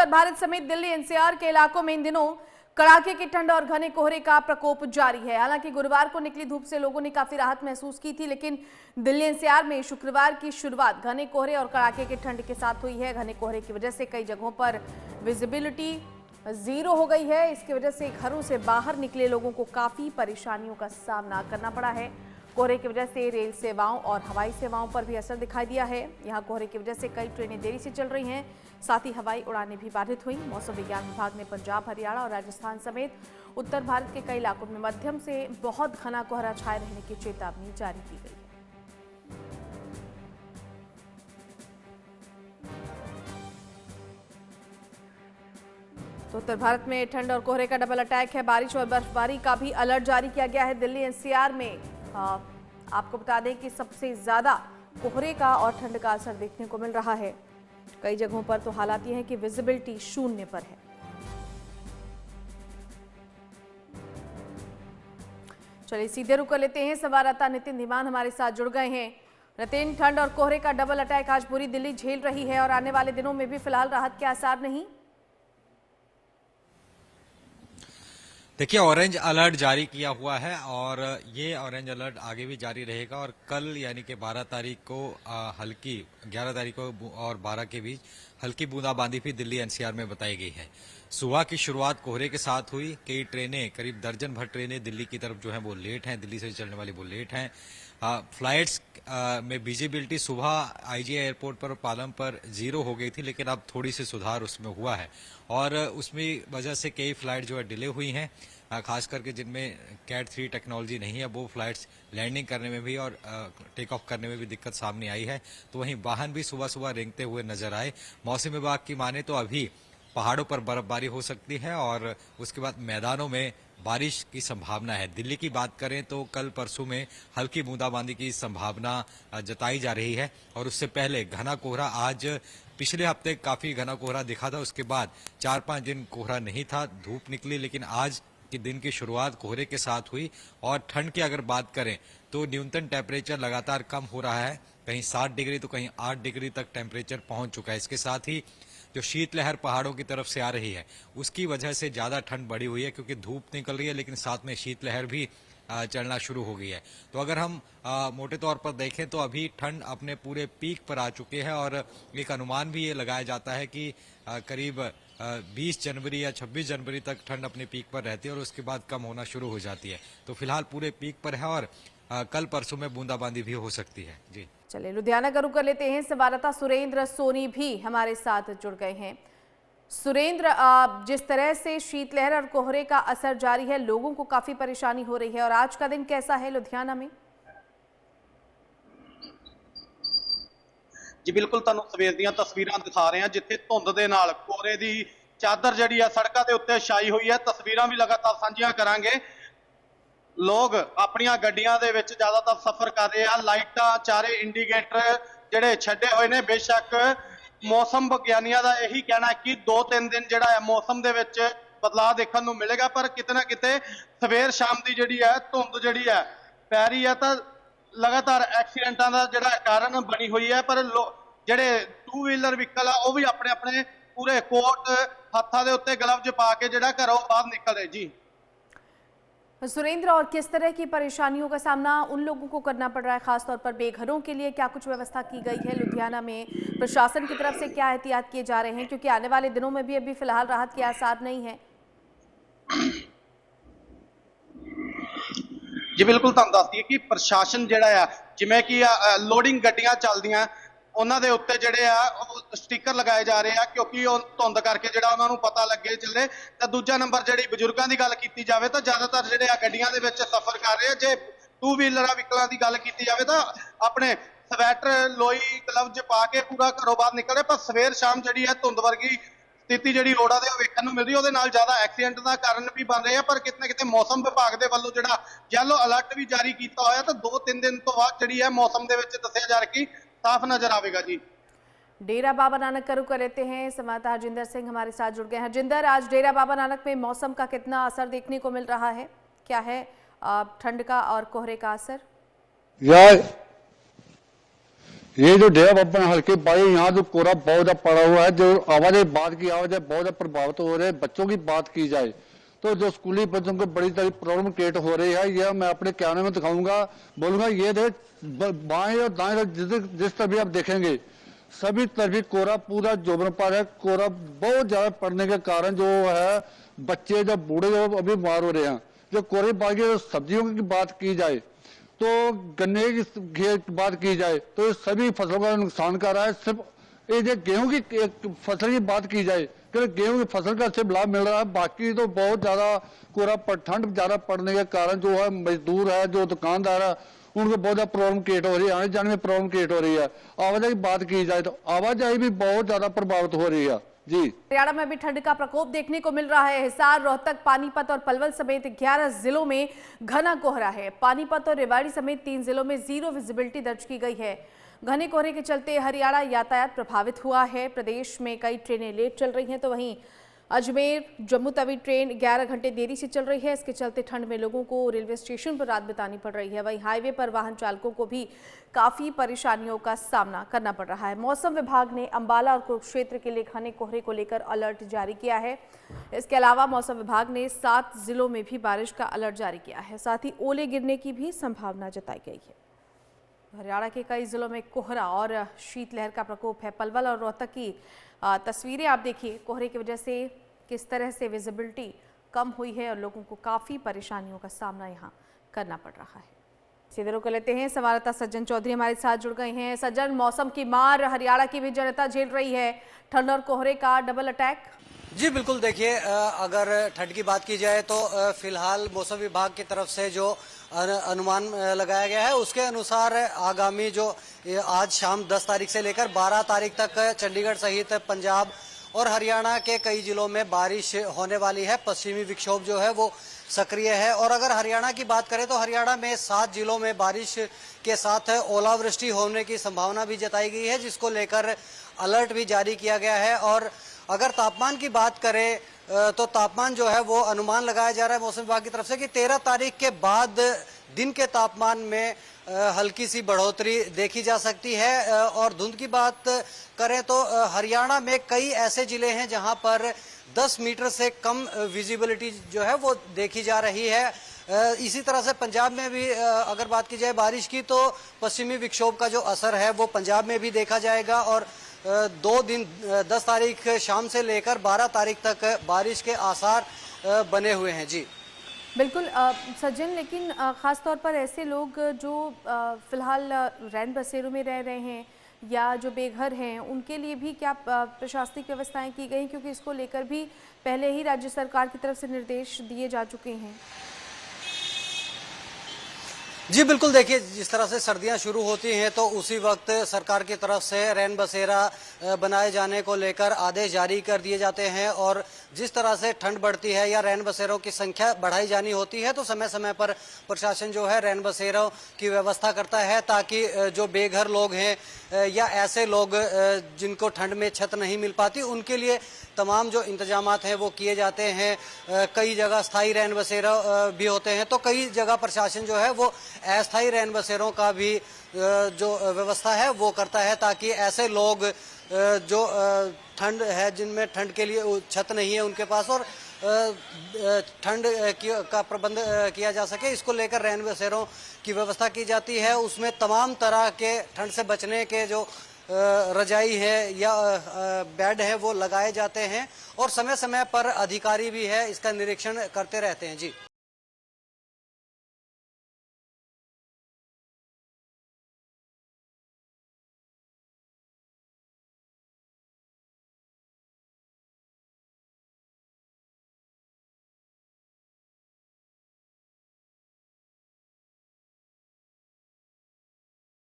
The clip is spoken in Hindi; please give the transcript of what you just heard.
उत्तर भारत समेत दिल्ली एनसीआर के इलाकों में इन दिनों कड़ाके की ठंड और घने कोहरे का प्रकोप जारी है। हालांकि गुरुवार को निकली धूप से लोगों ने काफी राहत महसूस की थी, लेकिन दिल्ली एनसीआर में शुक्रवार की शुरुआत घने कोहरे और कड़ाके की ठंड के साथ हुई है। घने कोहरे की वजह से कई जगहों पर विजिबिलिटी जीरो हो गई है। इसकी वजह से घरों से बाहर निकले लोगों को काफी परेशानियों का सामना करना पड़ा है। कोहरे की वजह से रेल सेवाओं और हवाई सेवाओं पर भी असर दिखाई दिया है। यहां कोहरे की वजह से कई ट्रेनें देरी से चल रही हैं, साथ ही हवाई उड़ानें भी बाधित हुई। मौसम विज्ञान विभाग ने पंजाब, हरियाणा और राजस्थान समेत उत्तर भारत के कई इलाकों में मध्यम से बहुत घना कोहरा छाए रहने की चेतावनी जारी की गई है। तो उत्तर भारत में ठंड और कोहरे का डबल अटैक है। बारिश और बर्फबारी का भी अलर्ट जारी किया गया है। दिल्ली एनसीआर में आपको बता दें कि सबसे ज्यादा कोहरे का और ठंड का असर देखने को मिल रहा है। कई जगहों पर तो हालात ये है कि विजिबिलिटी 0 पर है। चलिए सीधे रुक कर लेते हैं। संवाददाता नितिन धीमान हमारे साथ जुड़ गए हैं। नितिन, ठंड और कोहरे का डबल अटैक आज पूरी दिल्ली झेल रही है और आने वाले दिनों में भी फिलहाल राहत के आसार नहीं। देखिए, ऑरेंज अलर्ट जारी किया हुआ है और ये ऑरेंज अलर्ट आगे भी जारी रहेगा और कल यानी कि 12 तारीख को हल्की 11 तारीख को और 12 के बीच हल्की बूंदाबांदी भी दिल्ली एनसीआर में बताई गई है। सुबह की शुरुआत कोहरे के साथ हुई। कई ट्रेनें, करीब दर्जन भर ट्रेनें दिल्ली की तरफ जो है वो लेट हैं, दिल्ली से चलने वाली वो लेट हैं। फ्लाइट्स में विजिबिलिटी सुबह आईजी एयरपोर्ट पर और पालम पर 0 हो गई थी, लेकिन अब थोड़ी सी सुधार उसमें हुआ है और उसमें वजह से कई फ्लाइट जो है डिले हुई हैं, खास करके जिनमें कैट 3 टेक्नोलॉजी नहीं है वो फ्लाइट्स लैंडिंग करने में भी और टेक ऑफ करने में भी दिक्कत सामने आई है। तो वहीं वाहन भी सुबह सुबह रेंगते हुए नजर आए। मौसम विभाग की माने तो अभी पहाड़ों पर बर्फबारी हो सकती है और उसके बाद मैदानों में बारिश की संभावना है। दिल्ली की बात करें तो कल परसों में हल्की बूंदाबांदी की संभावना जताई जा रही है और उससे पहले घना कोहरा, आज पिछले हफ्ते काफी घना कोहरा दिखा था, उसके बाद 4-5 दिन कोहरा नहीं था, धूप निकली, लेकिन आज के दिन की शुरुआत कोहरे के साथ हुई। और ठंड की अगर बात करें तो न्यूनतम टेम्परेचर लगातार कम हो रहा है, कहीं 7 डिग्री तो कहीं 8 डिग्री तक टेम्परेचर पहुंच चुका है। इसके साथ ही जो शीतलहर पहाड़ों की तरफ से आ रही है उसकी वजह से ज्यादा ठंड बढ़ी हुई है, क्योंकि धूप निकल रही है लेकिन साथ में शीतलहर भी चलना शुरू हो गई है। तो अगर हम मोटे तौर पर देखें तो अभी ठंड अपने पूरे पीक पर आ चुकी है और एक अनुमान भी ये लगाया जाता है कि करीब 20 जनवरी या 26 जनवरी तक ठंड अपने पीक पर रहती है और उसके बाद कम होना शुरू हो जाती है। तो फिलहाल पूरे पीक पर है और कल परसों में बूंदाबांदी भी हो सकती है। जी चलिए लुधियाना का रुख कर लेते हैं। संवाददाता सुरेंद्र सोनी भी हमारे साथ जुड़ गए हैं। सुरेंद्र, जिस तरह से शीतलहर और कोहरे का असर जारी है, लोगों को काफी परेशानी हो रही है और आज का दिन कैसा है लुधियाना में? जी बिल्कुल, ਤੁਹਾਨੂੰ ਸਵੇਰ ਦੀਆਂ ਤਸਵੀਰਾਂ ਦਿਖਾ ਰਹੇ ਹਾਂ ਜਿੱਥੇ ਧੁੰਦ ਦੇ ਨਾਲ ਕੋਹਰੇ ਦੀ ਚਾਦਰ ਜਿਹੜੀ ਆ ਸੜਕਾਂ ਦੇ ਉੱਤੇ ਛਾਈ ਹੋਈ ਹੈ। ਤਸਵੀਰਾਂ ਵੀ ਲਗਾਤਾਰ ਸਾਂਝੀਆਂ ਕਰਾਂਗੇ। ਲੋਕ ਆਪਣੀਆਂ ਗੱਡੀਆਂ ਦੇ ਵਿੱਚ ਜ਼ਿਆਦਾਤਰ ਸਫ਼ਰ ਕਰ ਰਹੇ ਆ। ਲਾਈਟਾਂ, ਚਾਰੇ ਇੰਡੀਕੇਟਰ ਜਿਹੜੇ ਛੱਡੇ ਹੋਏ ਨੇ। ਬੇਸ਼ੱਕ ਮੌਸਮ ਵਿਗਿਆਨੀਆਂ ਦਾ ਇਹੀ ਕਹਿਣਾ ਹੈ ਕਿ 2-3 ਦਿਨ ਜਿਹੜਾ ਹੈ ਮੌਸਮ ਦੇ ਵਿੱਚ ਬਦਲਾਅ ਦੇਖਣ ਨੂੰ ਮਿਲੇਗਾ, ਪਰ ਕਿਤੇ ਨਾ ਕਿਤੇ ਸਵੇਰ ਸ਼ਾਮ ਦੀ ਜਿਹੜੀ ਹੈ ਧੁੰਦ ਜਿਹੜੀ ਹੈ ਪੈ ਰਹੀ ਹੈ ਤਾਂ लगातार एक्सीडेंटां दा जिहड़ा कारण बनी हुई है। पर जिहड़े 2 व्हीलर व्हीकल आ वो भी अपने अपने पूरे कोट हत्थां दे उत्ते ग्लव्स पा के जिहड़ा घरों बाहर निकल रहे। जी सुरेंद्र, और किस तरह की परेशानियों का सामना उन लोगों को करना पड़ रहा है, खासतौर पर बेघरों के लिए क्या कुछ व्यवस्था की गई है लुधियाना में? प्रशासन की तरफ से क्या एहतियात किए जा रहे हैं, क्योंकि आने वाले दिनों में भी अभी फिलहाल राहत के आसार नहीं है? जी बिल्कुल, तुहानूं दस दईए कि प्रशासन जिहड़ा आ, जिवें कि लोडिंग गड्डियां चलदियां ਉਹਨਾਂ ਦੇ ਉੱਤੇ ਜਿਹੜੇ ਆ ਉਹ ਸਟicker ਲਗਾਏ ਜਾ ਰਹੇ ਆ, ਕਿਉਂਕਿ ਉਹ ਧੁੰਦ ਕਰਕੇ ਜਿਹੜਾ ਉਹਨਾਂ ਨੂੰ ਪਤਾ ਲੱਗੇ ਚੱਲੇ। ਤਾਂ ਦੂਜਾ ਨੰਬਰ ਜਿਹੜੀ ਬਜ਼ੁਰਗਾਂ ਦੀ ਗੱਲ ਕੀਤੀ ਜਾਵੇ ਤਾਂ ਜ਼ਿਆਦਾਤਰ ਜਿਹੜੇ ਆ ਗੱਡੀਆਂ ਦੇ ਵਿੱਚ ਸਫ਼ਰ ਕਰ ਰਹੇ ਆ। ਜੇ 2 ਵੀਲਰਾਂ ਵਹੀਕਲਾਂ ਦੀ ਗੱਲ ਕੀਤੀ ਜਾਵੇ ਤਾਂ ਆਪਣੇ ਸਵੈਟਰ, ਲੋਈ, ਗਲਵਜ਼ ਪਾ ਕੇ ਪੂਰਾ ਘਰੋਂ ਬਾਹਰ ਨਿਕਲੇ। ਪਰ ਸਵੇਰ ਸ਼ਾਮ ਜਿਹੜੀ ਹੈ ਧੁੰਦ ਵਰਗੀ ਸਥਿਤੀ ਜਿਹੜੀ ਰੋਡਾਂ ਦੇ ਵੇਖਣ ਨੂੰ ਮਿਲਦੀ, ਉਹਦੇ ਨਾਲ ਜ਼ਿਆਦਾ ਐਕਸੀਡੈਂਟ ਦਾ ਕਾਰਨ ਵੀ ਬਣ ਰਹੇ ਆ। ਪਰ ਕਿਤੇ ਨਾ ਕਿਤੇ ਮੌਸਮ ਵਿਭਾਗ ਦੇ ਵੱਲੋਂ ਜਿਹੜਾ ਯੈਲੋ ਅਲਰਟ ਵੀ ਜਾਰੀ ਕੀਤਾ ਹੋਇਆ ਤਾਂ 2-3 ਦਿਨ ਤੋਂ ਬਾਅਦ ਜਿਹੜੀ ਹੈ ਮੌਸਮ ਦੇ ਵਿੱਚ ਦੱਸਿਆ ਜਾ ਰਿਹਾ कि साफ नजर आएगा। जी डेरा बाबा नानक का रुख कर लेते हैं। संवाददाता हरजिंदर सिंह हमारे साथ जुड़ गए हैं। हरजिंदर, आज डेरा बाबा नानक में मौसम का कितना असर देखने को मिल रहा है? क्या है ठंड का और कोहरे का असर? ये जो डेरा बाबा हल्के पाए यहाँ जो कोहरा बहुत ज्यादा पड़ा हुआ है, जो आवाजाही बात की आवाजाही बहुत ज्यादा प्रभावित हो रहे हैं। बच्चों की बात की जाए तो जो स्कूली बच्चों को बड़ी सारी प्रॉब्लम क्रिएट हो रही है, यह मैं अपने कैमरे में दिखाऊंगा, बोलूंगा ये देख बाएं और दाएं जिस तरफ भी आप देखेंगे सभी तरफ कोहरा पूरा जोबन पर है। कोहरा बहुत ज्यादा पड़ने के कारण जो है बच्चे जो बूढ़े जो अभी बीमार हो रहे हैं। जो कोहरे बाकी सब्जियों की बात की जाए तो गन्ने की बात की जाए तो ये सभी फसलों का नुकसान कर रहा है। सिर्फ ये जो गेहूं की फसल की बात की जाए कि गेहूं की फसल का सिर्फ लाभ मिल रहा है, बाकी तो बहुत ज्यादा कोहरा ठंड ज्यादा पड़ने के कारण जो है मजदूर है, जो दुकानदार है, उनको बहुत ज्यादा प्रॉब्लम क्रिएट हो रही है, आने जाने में प्रॉब्लम क्रिएट हो रही है। आवाजाही की बात की जाए तो आवाजाही भी बहुत ज्यादा प्रभावित हो रही है। जी, हरियाणा में भी ठंड का प्रकोप देखने को मिल रहा है। हिसार, रोहतक, पानीपत और पलवल समेत 11 जिलों में घना कोहरा है। पानीपत और रेवाड़ी समेत 3 जिलों में 0 विजिबिलिटी दर्ज की गई है। घने कोहरे के चलते हरियाणा यातायात प्रभावित हुआ है। प्रदेश में कई ट्रेनें लेट चल रही हैं, तो वहीं अजमेर जम्मू तवी ट्रेन 11 घंटे देरी से चल रही है। इसके चलते ठंड में लोगों को रेलवे स्टेशन पर रात बितानी पड़ रही है। वहीं हाईवे पर वाहन चालकों को भी काफी परेशानियों का सामना करना पड़ रहा है। मौसम विभाग ने अंबाला और कुरुक्षेत्र के लिए घने कोहरे को लेकर अलर्ट जारी किया है। इसके अलावा मौसम विभाग ने 7 जिलों में भी बारिश का अलर्ट जारी किया है। साथ ही ओले गिरने की भी संभावना जताई गई है। हरियाणा के कई जिलों में कोहरा और शीतलहर का प्रकोप है। पलवल और रोहतक की तस्वीरें आप देखिए। कोहरे की वजह से किस तरह से विजिबिलिटी कम हुई है और लोगों को काफ़ी परेशानियों का सामना यहाँ करना पड़ रहा है। सीधे रुक लेते हैं, संवाददाता सज्जन चौधरी हमारे साथ जुड़ गए हैं। सज्जन, मौसम की मार हरियाणा की भी जनता झेल रही है, ठंड और कोहरे का डबल अटैक। जी बिल्कुल, देखिए अगर ठंड की बात की जाए तो फिलहाल मौसम विभाग की तरफ से जो अनुमान लगाया गया है उसके अनुसार आगामी जो आज शाम 10 तारीख से लेकर 12 तारीख तक चंडीगढ़ सहित पंजाब और हरियाणा के कई जिलों में बारिश होने वाली है। पश्चिमी विक्षोभ जो है वो सक्रिय है और अगर हरियाणा की बात करें तो हरियाणा में 7 जिलों में बारिश के साथ ओलावृष्टि होने की संभावना भी जताई गई है, जिसको लेकर अलर्ट भी जारी किया गया है। और अगर तापमान की बात करें तो तापमान जो है वो अनुमान लगाया जा रहा है मौसम विभाग की तरफ से कि 13 तारीख के बाद दिन के तापमान में हल्की सी बढ़ोतरी देखी जा सकती है। और धुंध की बात करें तो हरियाणा में कई ऐसे जिले हैं जहां पर 10 मीटर से कम विजिबिलिटी जो है वो देखी जा रही है। इसी तरह से पंजाब में भी अगर बात की जाए बारिश की तो पश्चिमी विक्षोभ का जो असर है वो पंजाब में भी देखा जाएगा और 2 दिन 10 तारीख शाम से लेकर 12 तारीख तक बारिश के आसार बने हुए हैं। जी बिल्कुल सज्जन, लेकिन ख़ास तौर पर ऐसे लोग जो फ़िलहाल रैन बसेरों में रह रहे हैं या जो बेघर हैं, उनके लिए भी क्या प्रशासनिक व्यवस्थाएं की गई, क्योंकि इसको लेकर भी पहले ही राज्य सरकार की तरफ से निर्देश दिए जा चुके हैं। जी बिल्कुल, देखिए जिस तरह से सर्दियां शुरू होती हैं तो उसी वक्त सरकार की तरफ से रैन बसेरा बनाए जाने को लेकर आदेश जारी कर दिए जाते हैं और जिस तरह से ठंड बढ़ती है या रैन बसेरों की संख्या बढ़ाई जानी होती है तो समय समय पर प्रशासन जो है रैन बसेरों की व्यवस्था करता है ताकि जो बेघर लोग हैं या ऐसे लोग जिनको ठंड में छत नहीं मिल पाती उनके लिए तमाम जो इंतजामात हैं वो किए जाते हैं। कई जगह स्थायी रैन बसेरा भी होते हैं तो कई जगह प्रशासन जो है वो अस्थायी रैन बसेरों का भी जो व्यवस्था है वो करता है ताकि ऐसे लोग जो ठंड है जिनमें ठंड के लिए छत नहीं है उनके पास और ठंड का प्रबंध किया जा सके, इसको लेकर रैन बसेरों की व्यवस्था की जाती है। उसमें तमाम तरह के ठंड से बचने के जो रजाई है या बेड है वो लगाए जाते हैं और समय समय पर अधिकारी भी है इसका निरीक्षण करते रहते हैं। जी